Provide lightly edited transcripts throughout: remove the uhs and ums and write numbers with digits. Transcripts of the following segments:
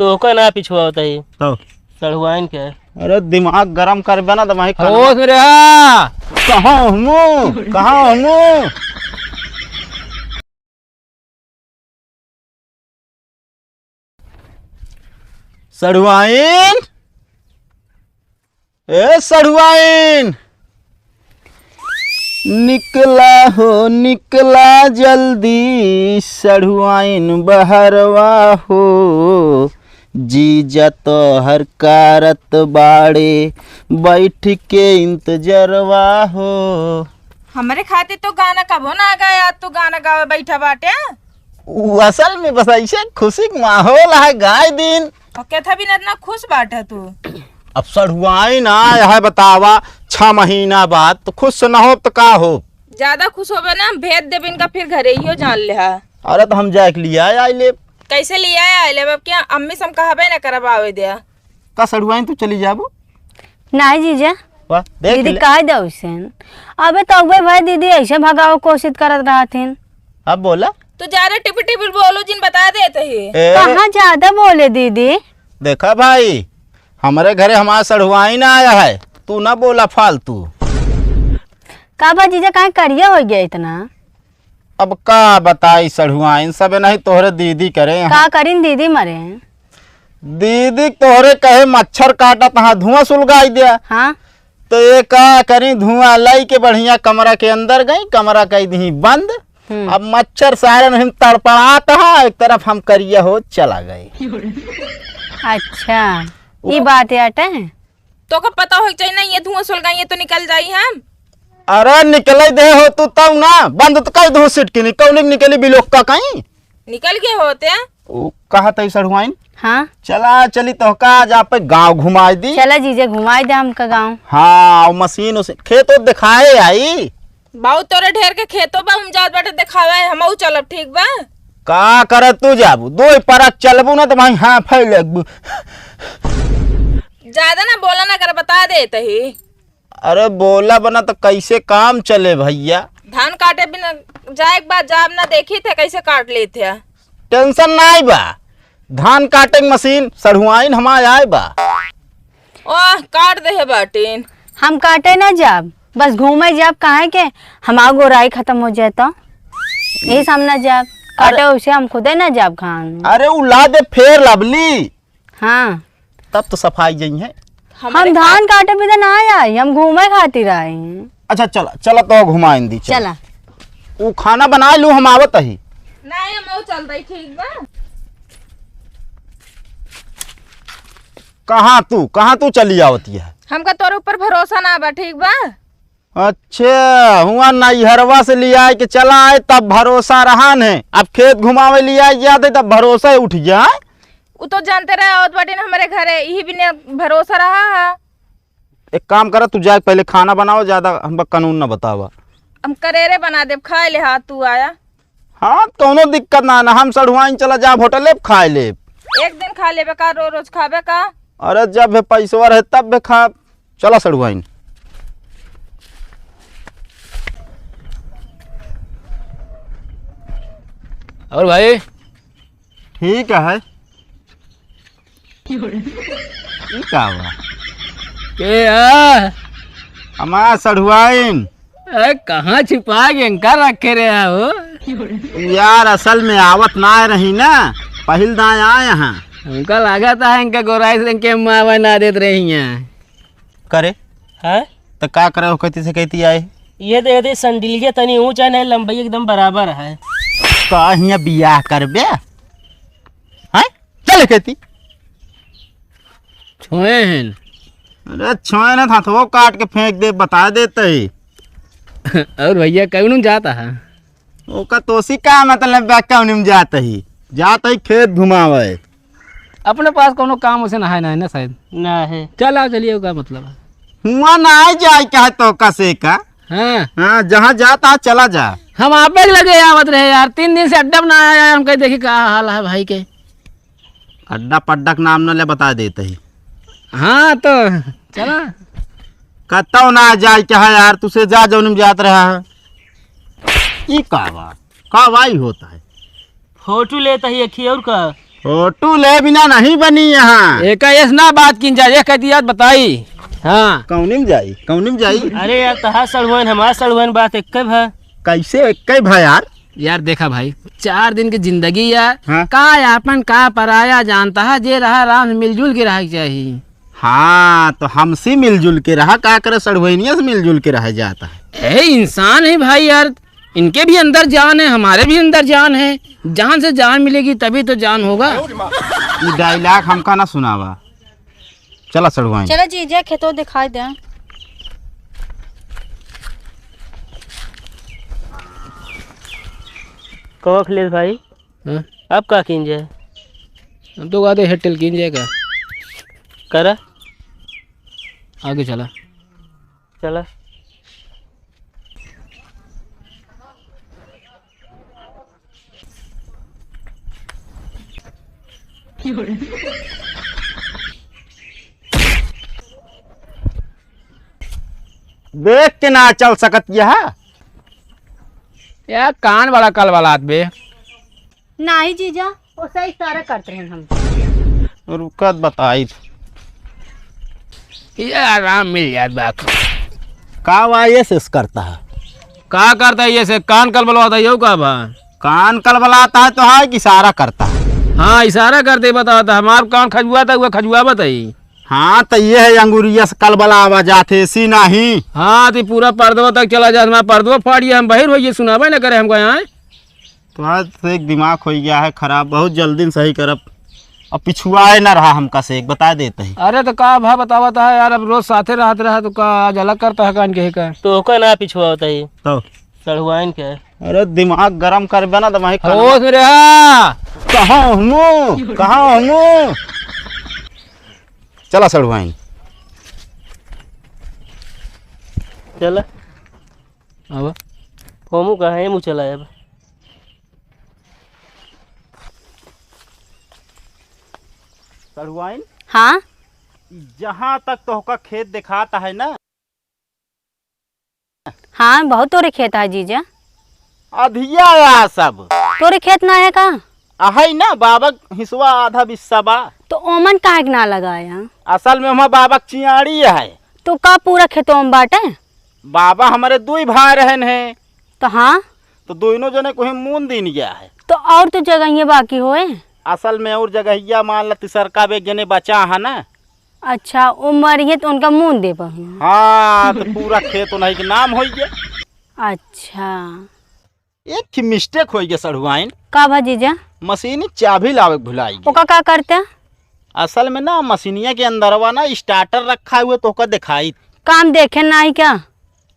तो का ना पिछुआ होता है तो सड़ुआइन क्या है? अरे दिमाग गरम कर बना तो वही होश में रहा। कहाँ हूँ सड़ुआइन, ए सड़ुआइन, निकला हो निकला जल्दी सड़ुआइन बहरवा हो, जीजा तो हर कारत बाड़े बैठ के इंतजरवा हो। हमारे खाते तो गाना कब ना गया, तू गाना गावे बैठा बाटे। असल में बस ऐसे खुशी का माहौल है गाय दिन। और क्या था भी इतना खुश बाटा तू। अब सड़ुआइन आया है बतावा 6 महीना बाद, तो खुश न हो तो का हो। ज्यादा खुश होबे ना भेज देबे इनका, फिर घरे ही हो जान ले। अरे तो हम जाके लिया आई ले। कैसे लिया है ले बाप? क्या अम्मी सम कहबे ना करब आवे दिया का सड़ुआइन तू चली जाबो? नहीं जीजा, वाह देख दीदी ले। कह दो उसन। अबे तो भाई दीदी ऐसे भगाओ कोशिश करत रहथिन। अब बोला तू ज्यादा टिपी टिपी बोलो जिन बता देते ही। कहाँ ज्यादा बोले दीदी। देखा भाई, हमारे घरे हमारा सड़ुआइन आया है, तू ना बोला फालतू। का बा जीजा कहीं करिए हो गया इतना। अब का बताई सड़ुआइन सब नहीं तोहरे दीदी करे यहाँ। का करीन दीदी मरे। दीदी तोहरे कहे मच्छर काटा तहाँ धुआं सुलगाई दिया। हाँ तो ये का करी, धुआं लाई के बढ़िया कमरा के अंदर गई, कमरा कई दी बंद। अब मच्छर सारे नहीं तड़पड़ाता है, एक तरफ हम करिए हो चला गए। अच्छा ये बात आटे है। तो को पता हो चाहिए ना ये धुआं सुलगाइए तो निकल जाई हम। अरे निकल दे हो तू तब ना, बंद तो कर दो सिटकी निकल निकली बिलोक का कहीं निकल के होते हैं। वो कहा था सड़ुआइन। हाँ चला चली तो का आज आप गाँव घुमा दी। चला जीजा घुमाई दे हमका गाँव। हाँ मशीन उसे खेत दिखाए आई। बाऊ तोरे ढेर के खेतों बा, हम जात बैठे दिखावे हमहू चलब ठीक बा। का कर तू जाबू दो परत चलबू ना तो भाई हाँ फैल। ज्यादा ना बोला ना कर, बता देते ही। अरे बोला बना तो कैसे काम चले भैया। धान काटे बिना जाए एक बार जाब ना देखी थे कैसे काट लेते। टेंशन ना आई बा, धान काटे मशीन सड़ुआइन हमारे आए बा। ओह काट दे है बाटीन। हम काटे ना जाब, बस घूमे जाब। कहाँ के हमारा गोराई खत्म हो जाए तो यही सामना जाब काटे, उसे हम खुदे ना जाब खान। अरे उला दे फेर लवली, हाँ तब तो सफाई जई है। हम धान काटे भी तो ना आए, हम घूमे खातिर आए हैं। अच्छा चला चला तो घुमाइन दी चला वो खाना बना लू, हम आवत ही। नहीं हमहू चल रही ठीक बा। कहाँ तू चली आवती है? हमका तोरे ऊपर भरोसा ना बा ठीक बा। अच्छा हुआ नैहरवा से लिया के चला आए तब भरोसा रहा ने, अब खेत घुमावे लिया जाते तब भरोसा उठ गया। वो तो जानते रहे औत बाटी ना हमारे घरे, यही भी ने भरोसा रहा है। एक काम कर, तू जाके पहले खाना बनाओ, ज्यादा हमका कानून ना बतावा। हम करेरे बना दे, खाए ले हाथ तू आया। हाँ कोनो दिक्कत ना, हम सड़ुआइन चला जा होटल खाए ले। एक दिन खा लेबे का, रोज रोज खाबे का? अरे जब है पैसवा रहे तब है खा। चला सड़ुआइन। और भाई ठीक है। ये क्या हुआ? के हमारा सड़ुआइन कहाँ छिपा के कर रखे रहे हो? यार असल में आवत ना रही ना, पहल दाएं आए यहाँ। हमका लगा था इनका गोराई से इनके मावा ना देते रही हैं। करे है तो का करे हो, कहती से कहती आए। ये देखते संडिलिया तनी ऊंचा नहीं, लंबाई एकदम बराबर है। का हिया बियाह करबे हैं? चल कहती छुए हैं। अरे छोए ना था तो वो काट के फेंक दे, बता देते ही। और भैया कौन जाता है? ओका तोसी का मतलब कौन जाते ही, जाते ही खेत घुमावे। अपने पास कोनो काम उसे नहाए ना शायद ना है। चल आओ चलिए का मतलब हुआ ना आ जाए क्या है तो का से का। हाँ हाँ जहाँ जाता चला जा। हम आप लगे आवत रहे यार, 3 दिन से अड्डा ना आया। हम कहीं देखी क्या हाल है भाई के। अड्डा पड्डा का नाम न ले बता देते ही। हाँ तो चला कतो ना जाए क्या है यार, तुसे जा जौन जात रहा है। ये का वाई होता है। फोटो लेता ही एक और का फोटो ले बिना नहीं बनी यहाँ। एक ऐस ना बात की जा, एक कहती बताई। हाँ कौनी में जाई, कौनी में जाई? अरे यार तहा सड़ुआन हमार सड़ुआन बात एक भा। कैसे एक भाई यार? यार देखा भाई, 4 दिन की जिंदगी यार। हाँ? का यापन का पराया जानता है, जे रहा आराम से मिलजुल के रह चाहिए। हाँ तो हमसे मिलजुल के रहा, का करे सड़ुआनिया से मिलजुल के रह जाता है। ए इंसान है भाई यार, इनके भी अंदर जान है, हमारे भी अंदर जान है। जान से जान मिलेगी तभी तो जान होगा। ये डायलॉग हमका ना सुनावा। चला सड़ुआइन। चलो जीजा खेतों दिखाई दे। कहो अखिलेश भाई हाँ? अब का कीन जाए? हम तो कहते हेटेल किन जाएगा। करा आगे चला। चला। देख के ना चल सकत यह। यार कान वाला कल वाला बे। नहीं जीजा, वो सही सारा करते हैं हम। रुकत बताई ये आराम मिल जाए बात। का वायस करता है? का करता है ये से कान कल बलवाता है, का बा कान कल बलाता है तो है कि इशारा करता है? हाँ इशारा करते बताता। हमार कान खजुआ था, वह खजुआ बताई। हाँ तो ये है अंगूरिया से कल बला आवाज आते सी नहीं। हाँ तो पूरा पर्दवा तक चला जा, हमारा पर्दवा फाड़िए, हम बहिर होइए, सुनाबे ना करे हमको यहाँ। तो आज से एक दिमाग हो गया है खराब, बहुत जल्दी सही करब। अब पिछुआए ना रहा हमका से एक बता देते हैं। अरे तो का भा बतावता है यार, अब रोज साथे रहते रहा तो का आज अलग करता है कान के का। तो ओका ना पिछुआ होता है तो सड़ुआइन के। अरे दिमाग गरम कर बना तो मैं होश में रहा। कहाँ हूँ, कहाँ हूँ? चला सड़ुआइन। चला अब फोमू कहा है मुँह चला अब। सड़ुआइन हाँ जहाँ तक तो का खेत दिखाता है ना, हाँ बहुत तोरे खेत है जीजा। अधिया या सब तोरे खेत ना है का? है ना बाबक हिस्सा आधा बिस्सा बा। तो ओमन काहे के ना लगाया? असल में हमारा बाबक चियाड़ी है। तो का पूरा खेतों में बाटे? बाबा हमारे 2 भाई रहन हैं, तो हाँ, तो दोनों जने को ही मून दिन गया है। तो और तो जगह ये बाकी होए। असल में और जगहिया मान ला तिसरका बेग जने बचा है ना। अच्छा वो मरिए तो उनका मुंह दे पाही। हाँ तो पूरा खेत उन्हीं के नाम हो गया। अच्छा एक की मिस्टेक हो गया सड़ुआइन। का भा जीजा? मशीनी चाबी लावे के भुलाई गई। ओका का करते? असल में ना मशीनिया के अंदरवा ना स्टार्टर रखा हुआ तो का दिखाई। काम देखे ना ही क्या?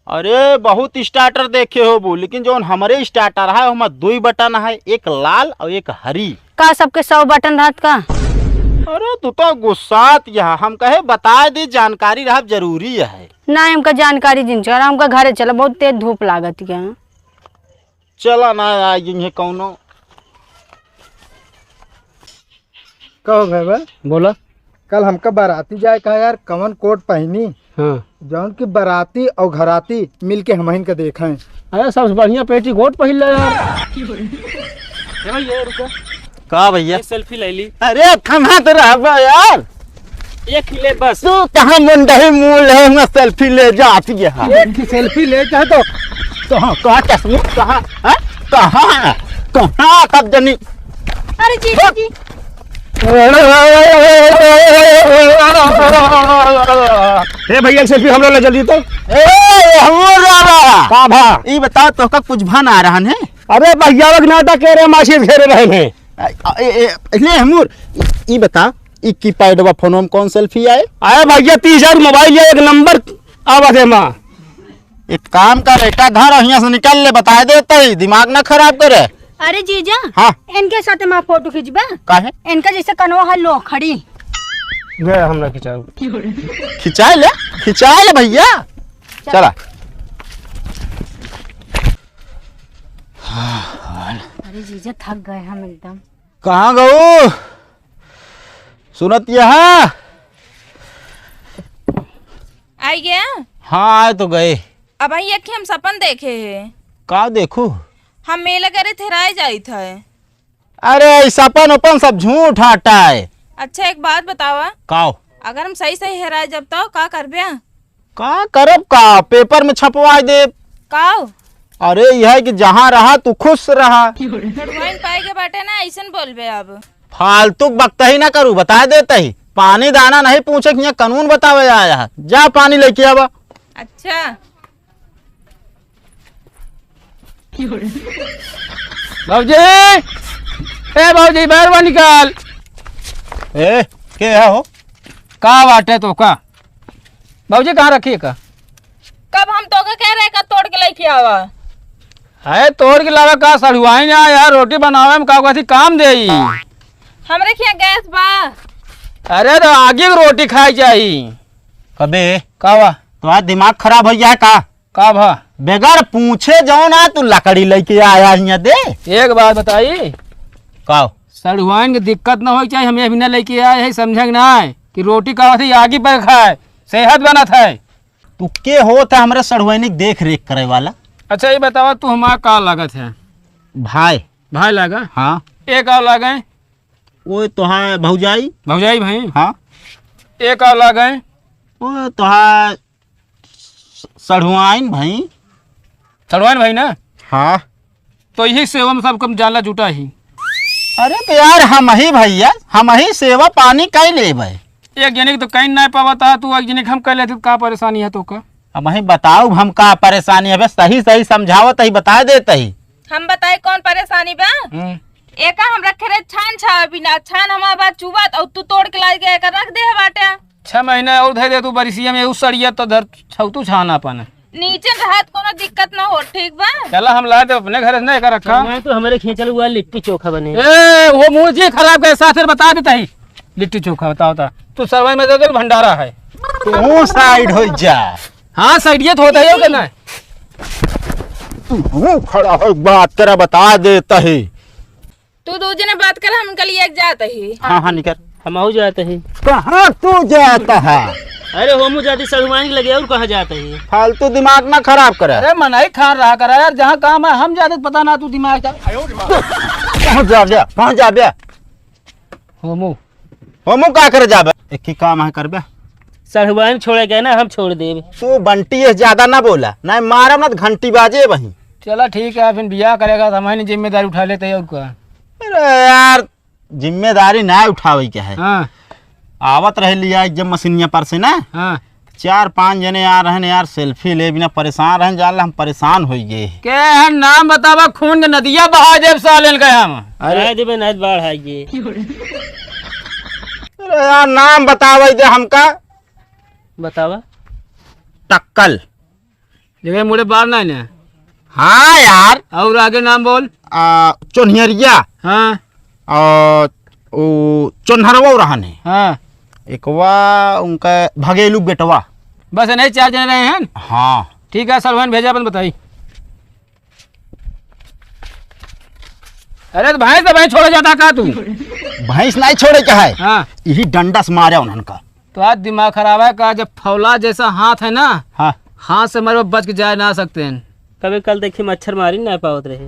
अरे बहुत स्टार्टर देखे हो वो, लेकिन जो हमारे स्टार्टर है हमारे 2 बटन है, एक लाल और एक हरी। का सबके 100 बटन रहत का? अरे तू तो गुस्सात यहाँ, हम कहे बता दी जानकारी रहा जरूरी है। ना हमका जानकारी दिन चला, हमका घरे चला, बहुत तेज धूप लागत क्या। चला ना आई कौनो। कहो भैया, बोला। कल हमका बाराती जाए कहा यार, कवन कोट पहनी हाँ जौन की बाराती और घराती मिल के हमहिन का देखा है। अरे सबसे बढ़िया पेटी कोट पहिल यार। का भैया सेल्फी ले ली। अरे कहाँ तो रहा यार, एक ले बस। तू कहाँ मुंडही मूल है, मैं सेल्फी ले जाती है। एक की सेल्फी ले चाहे तो कहाँ कहाँ चश्मे कहाँ है? कहाँ कहाँ कब जनी? अरे जीजा जी, ए भैया सेल्फी हम लोग ले जल्दी तो। का भा ई बता तो का कुछ भन आ रहा है? अरे भैया लोग नाटक कह रहे मासी घेरे रहे हैं। ले हमूर ई बता ई की पैडवा फोन में कौन सेल्फी आए? अरे भैया 30,000 मोबाइल है, एक नंबर आवाज है माँ। एक काम कर बेटा, घर यहाँ से निकल ले, बता देते ही दिमाग ना खराब करे। अरे जीजा, हाँ इनके साथ मैं फोटो खींचबा। काहे? इनका जैसे कनवा है लो खड़ी। गए हमरा खिंचाओ। खिंचाए ले भैया, चला। अरे जीजा थक गए हम एकदम। कहाँ गऊ? सुनत यहाँ? आई गया। हाँ आए तो गए। अब आई एक हम सपन देखे है। का देखू? हम मेला करे थे राय जाई थे। अरे सपन उपन सब झूठ हटा है। अच्छा एक बात बतावा, काओ अगर हम सही सही हेराए जब तो का करबे? का करब का पेपर में छपवा दे। काओ अरे यह है कि जहाँ रहा तू खुश रहा। छुड़वाइन पाएगे बाटे ना, ऐसन बोलबे अब। फालतू बकता ही ना करू, बता देता ही। पानी दाना नहीं पूछे कि यहाँ कानून बतावे आया है। जा पानी लेके आवा। अच्छा बाबूजी, ए बाबूजी बैरवा निकाल। ए के है हो? का बाटे तो का बाबूजी कहाँ रखी है का? कब हम तो कह रहे का तोड़ के लेके आवा? है तोड़ के लावा का सड़ुआई ना यार, रोटी बनावे में का थी काम दे। हमरे खिया गैस बा। अरे तो आगे की रोटी खाई चाहिए। कबे का बा? तुम्हारा दिमाग खराब हो गया का भा? बेगर पूछे जाओ ना तू लकड़ी लेके आया यहाँ दे। एक बात बताई, का सड़ुआइन की दिक्कत ना हो चाहिए, हमें अभी ना लेके आए है, समझे ना है कि रोटी का थी आगे पर खाए, सेहत बना था। तू के हो था हमारे सड़ुआइनिक देख रेख करे वाला? अच्छा ये बतावा तू हमारा का लागत है? भाई भाई लागा? हाँ। एक और लागे? वो तुहार भौजाई। भौजाई भाई? हाँ। एक और लागे? वो तुहार सड़ुआइन भाई। सड़ुआइन भाई ना? हाँ। तो यही सेवा में सबको जाला जुटा ही। अरे तो यार हम ही भैया, हम ही सेवा पानी कई ले भाई। एक जने तो कहीं नहीं पावा था, तू एक जने हम कह लेते, का परेशानी है तो का? अब वही बताओ हम का परेशानी है? सही सही समझावत ही बता देता ही। हम बताए कौन परेशानी बा? एका हम रखे रहे छान छावे बिना छान हमारा बात चुबात और तू तोड़ के ला के एका रख दे है बाटे। 6 महीने और धे दे तू बरिसिया में, उस सड़िया तो धर छौतू छाना पाना नीचे रहत कोनो दिक्कत ना हो, ठीक बा? चला हम लाए थे अपने घर से रखा। मैं तो हमारे खींचल हुआ लिट्टी चोखा बने। ए वो मुझे खराब कैसा फिर बता देता ही। लिट्टी चोखा बताओ था तू सरवाई में तो भंडारा है। तू साइड हो जा। हाँ साइडियत होता है क्या ना? तू खड़ा हो बात करा बता देता ही। तू दो जने बात कर, हम कल एक जाते ही। हाँ हाँ निकल। हम आऊ जाते हैं। कहाँ तू जाता है? अरे होमू जाती सड़ुआइन लगे और कहाँ जाते हैं? फालतू दिमाग ना खराब करे। अरे मनाई खान रहा करा यार, जहाँ काम है हम जाते पता ना, तू दिमाग पहुँच जा बे, पहुँच जा बे। होमू हमू का करे जाबे? एक ही काम है करबे। सड़ुआइन छोड़े गए ना, हम छोड़ देवे। तू बंटी है ज्यादा ना बोला, नहीं मारम ना घंटी बाजे वहीं। चला ठीक है, फिर बियाह करेगा तो हमारी जिम्मेदारी उठा लेते हैं और क्या। अरे यार जिम्मेदारी ना उठावे क्या है। हाँ आवत रह लिया जब मशीनिया पर से ना, हाँ 4-5 जने आ रहे यार, सेल्फी ले बिना परेशान रहे जाला। हम परेशान हो गए। क्या नाम बतावा, खून के नदिया बहा देव सालेन गए हम। अरे देवे नहीं बाढ़ है ये। अरे यार नाम बतावे दे हमका। बतावा। टक्कल। जगह मुड़े बार ना ने। हाँ यार। और आगे नाम बोल। चोन्हरिया। हाँ और चोन्हरवा रहने। हाँ एकवा उनका भगेलू बेटवा। बस नहीं 4 जने रहे हैं। हाँ ठीक है सलमान भेजा अपन बताई। अरे तो भैंस छोड़ा जाता का तू? भैंस नहीं छोड़े क्या है? हाँ यही डंडा से मारे उनका। तो आज दिमाग खराब है का? जब फौला जैसा हाथ है ना, हाँ हाथ से मरो बच के जा ना सकते हैं। कभी कल देखी मच्छर मारी ना पावत रहे।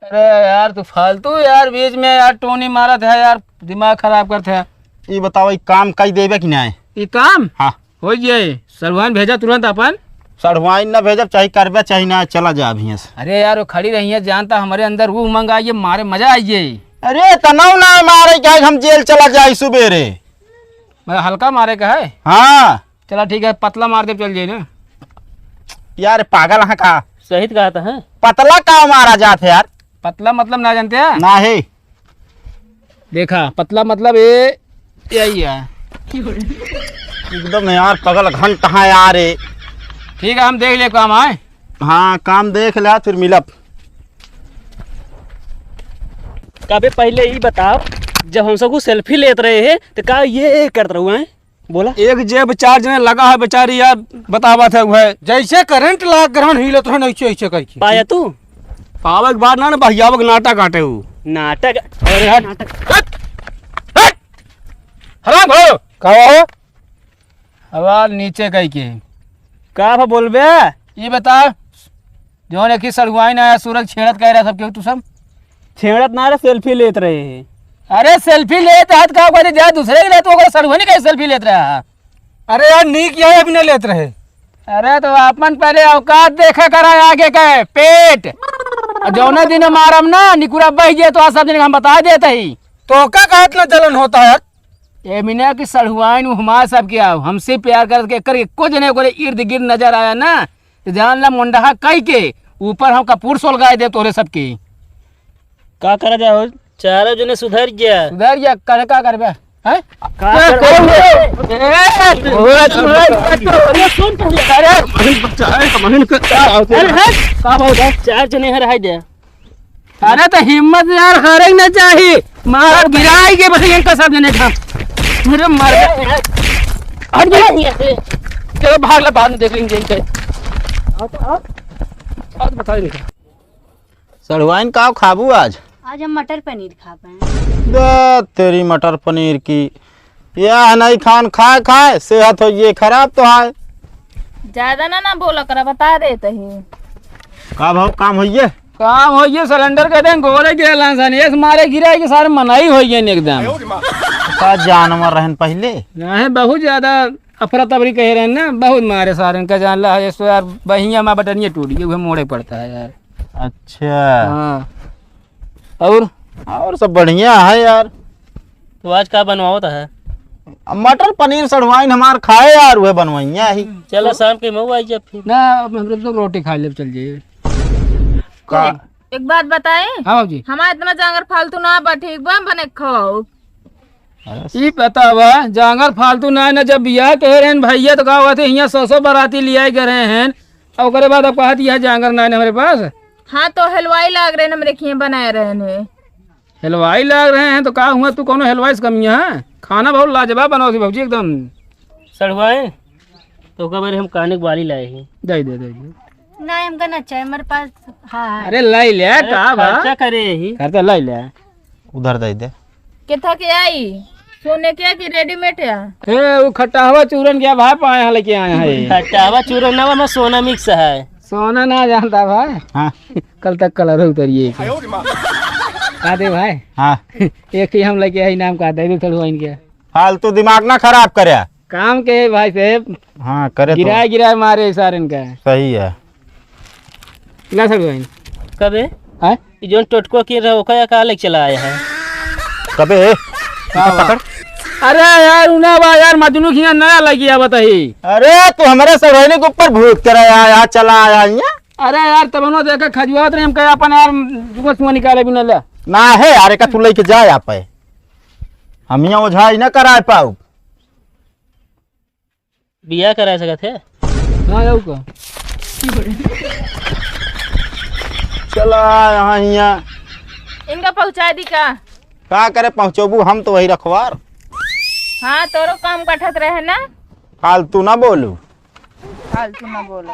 अरे यार तू फालतू यार बीच में यार टोनी मारत है यार, दिमाग खराब करते है। ये बताओ काम कई देवे कि नहीं? ये काम हाँ हो जाए, सलमान भेजा तुरंत अपन। सड़वाइन न भेजब, चाहे करबे चाहे ना, चला जा अभी से। अरे यार वो खड़ी रही है, जानता हमारे अंदर वो उमंग आइए, मारे मजा आइए। अरे तनाव ना मारे क्या हम जेल चला जाए सुबेरे। मतलब हल्का मारे का है? हाँ चला ठीक है, पतला मार दे चल जाए ना। यार पागल है का? सही कहा था। हाँ? पतला का मारा जात है यार? पतला मतलब ना जानते हैं ना है। देखा पतला मतलब ये यही है। एकदम यार पगल घंटा है यार। ठीक है हम देख ले काम आए। हाँ काम देख लिया फिर मिलब। कभी पहले ही बताओ, जब हम सबको सेल्फी लेते रहे हैं तो का ये करते रहुए हैं? बोला एक जेब 4 जने लगा है बेचारी यार, बतावा था वह जैसे करंट लाग ग्रहण हिलत रहे ऐसे ऐसे करके पाया तू पावक बाद ना भैयावक नाटक काटे हूँ नाटक। अरे हट हराम हो कहो आवाज नीचे कही के का बोलबे? ये बता जो ने की सड़ुआई ना आया सूरज छेड़त कह रहा सब केहू तू सब छेड़त ना रहे, सेल्फी लेत रहे हैं। अरे सेल्फी लेते हाथ का कोई जा दूसरे के लेते ओकरा सड़ुआ नहीं कहीं सेल्फी लेत रहा। अरे यार नी किया है, अभी नहीं लेते रहे। अरे तो अपन पहले औकात देखे करा आगे के पेट और जौना दिन मारम ना निकुरा बह गए तो सब दिन हम बता देते ही। तो का इतना जलन होता है? ए मिना की सड़ुआइन हमार सब के आओ हमसे प्यार करके कर कुछ जने को इर्द गिर्द नजर आया ना तो जान ला मुंडा कई के ऊपर हम कपूर सोलगाए दे तोरे सबके। का करा जाओ, चारों जने सुधर गया। उधर या कर का करबे हैं का कर चार जने हर हाय दे। अरे तो हिम्मत यार हारे ना चाहिए मार गिराई के बस इनका सब जने खा मेरे मर गए। हट गए चलो भाग ला बाद में देख लेंगे इनके। आज बता दे सड़वाइन का खाबू आज? आज हम मटर पनीर खा पाए। दे तेरी मटर पनीर की, यह नहीं खान खाए खाए सेहत हो ये खराब तो है। ज्यादा ना बोला करा, बता देते ही। का भाव काम होइए? काम हो ये सिलेंडर के दें गोले गिरा एक मारे गिरा के सारे मनाई हो गई एकदम। का जानवर रहन पहले नहीं बहुत ज्यादा अफरा तफरी कह रहे हैं ना, बहुत मारे सारे का जान ला है यार बहिया माँ बटनिया टूट गई मोड़े पड़ता है यार। अच्छा हाँ और सब बढ़िया है यार। तो आज का बनवाओ है? मटर पनीर सड़वाइन हमार खाए यार, वह बनवाइया ही। चलो शाम के मऊ आई जब फिर ना हम तो रोटी खा ले चल जाइए। एक बात बताए, हाँ जी हमारा इतना जांगर फालतू ना बा, ठीक बा बने खाओ। ये बतावा जांगर फालतू ना जब बियाह कह रहे हैं भैया तो कहा थे यहाँ 100 बाराती लिया कर रहे हैं और उसके बाद अब कहा यह जांगर ना हमारे पास। हाँ तो हलवाई लाग रहे हैं, मेरे खिए बनाए रहे हैं। हलवाई लाग रहे हैं तो कहा हुआ तू कौन हलवाई से कमिया है? खाना बहुत लाजवाब बनाओ सी भाजी एकदम। सड़वाए तो कब हम काने की बाली लाए हैं। दे ना हमका ना चाहिए हमारे पास। हाँ अरे लाई ले का खर्चा करे ही करते लाई ले उधर दे दे। कितना के आई सोने क्या कि रेडीमेड है? वो खट्टा हुआ चूरन क्या भाई पाए यहाँ लेके आए हैं। हटावा चूरन ना में सोना मिक्स है। सोना ना जानता भाई। हाँ कल तक कलर उतरिए का दे भाई। हाँ एक ही हम लेके आई नाम का दे दे थोड़ा इनके फालतू दिमाग ना खराब करे। काम के भाई साहब हाँ करे तो गिराए मारे सारे इनका सही है। ना सर कबे है जो टोटको की रहो का का लेके चला आया है। कबे पकड़। अरे यार उना बा यार मजनू खिया नया लगी आ बताई। अरे तू हमारे सरोहिनी के ऊपर भूत कर आया चला आया यहाँ। अरे यार तब उन्होंने देखा खजुआत रहे हम कहे अपन यार जुआ सुआ निकाले बिना ले ना है यार का तू लेके जा यहाँ पे हम यहाँ ओझाई न करा पाऊ। बिया करा सकत है। हाँ जाऊ का चला यहाँ इनका पहुंचा दी का करे पहुँचोबू हम तो वही रखवार। हाँ तोरो काम कठत रहे ना, फालतू ना बोलू। फालतू ना बोलो।